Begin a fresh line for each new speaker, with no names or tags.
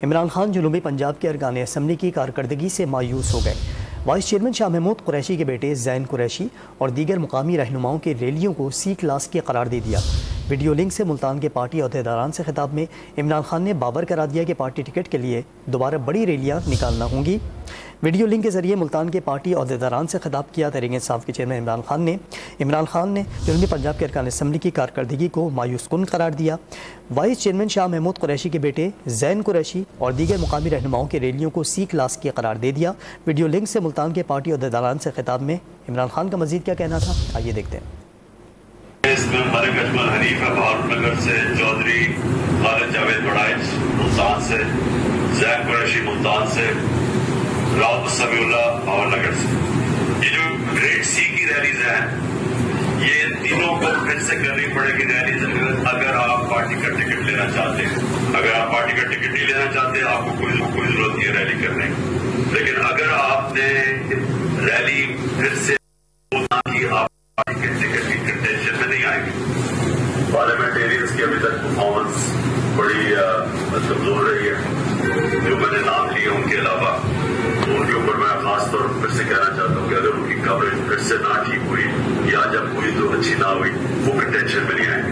عمران خان جنوبی پنجاب کے ارکان اسمبلی کی کارکردگی سے مایوس ہو گئے۔ وائس چیئرمین شاہ محمود قریشی کے بیٹے زین قریشی اور دیگر مقامی رہنماؤں کے ریلیوں کو سی کلاس کی قرار دے دیا۔ ویڈیو لنک سے ملتان کے پارٹی عہدیداران سے خطاب میں عمران خان نے بابر کرا دیا کہ پارٹی ٹکٹ کے لیے دوبارہ بڑی ریلیاں نکالنا ہوں گی۔ ویڈیو لنک کے ذریعے ملتان کے پارٹی عہدیداران سے خطاب کیا۔ تحریک انصاف کے چیئرمین عمران خان نے جنوبی پنجاب کے ارکان اسمبلی کی کارکردگی کو مایوس کن قرار دیا۔ وائس چیئرمین شاہ محمود قریشی کے بیٹے زین قریشی اور دیگر مقامی رہنماؤں کے ریلیوں کو سی کلاس کی قرار دے دیا۔ ویڈیو لنک سے ملتان کے پارٹی عہدیداران سے خطاب میں عمران خان کا مزید کیا کہنا تھا، آئیے دیکھتے ہیں۔
اس میں ملک اجمل حنیف ہے بہاول نگر سے، چودھری خالد جاوید بڑائچ ملتان سے، زین قریشی ملتان سے، راؤ سمیع اللہ بہاول نگر سے۔ یہ جو گریڈ سی کی ریلیز ہیں یہ تینوں کو پھر سے کرنی پڑے گی ریلیز اگر آپ پارٹی کا ٹکٹ لینا چاہتے ہیں۔ اگر آپ پارٹی کا ٹکٹ نہیں لینا چاہتے آپ کو کوئی ضرورت نہیں ہے ریلی کرنے کی، لیکن اگر آپ نے ریلی پھر سے آپ پارٹی کے ٹکٹ کی کنٹینشن میں نہیں آئیں گے۔ پارلیمنٹیرینز کی ابھی تک پرفارمنس بڑی کمزور رہی ہے، جو میں نے نام لیے ان کے علاوہ ان کے اوپر میں خاص طور پر پھر سے کہنا چاہتا ہوں کہ اگر ان کی کوریج پھر سے نہ ٹھیک ہوئی یا جب ہوئی تو اچھی نہ ہوئی وہ کنٹینشن میں نہیں آئے۔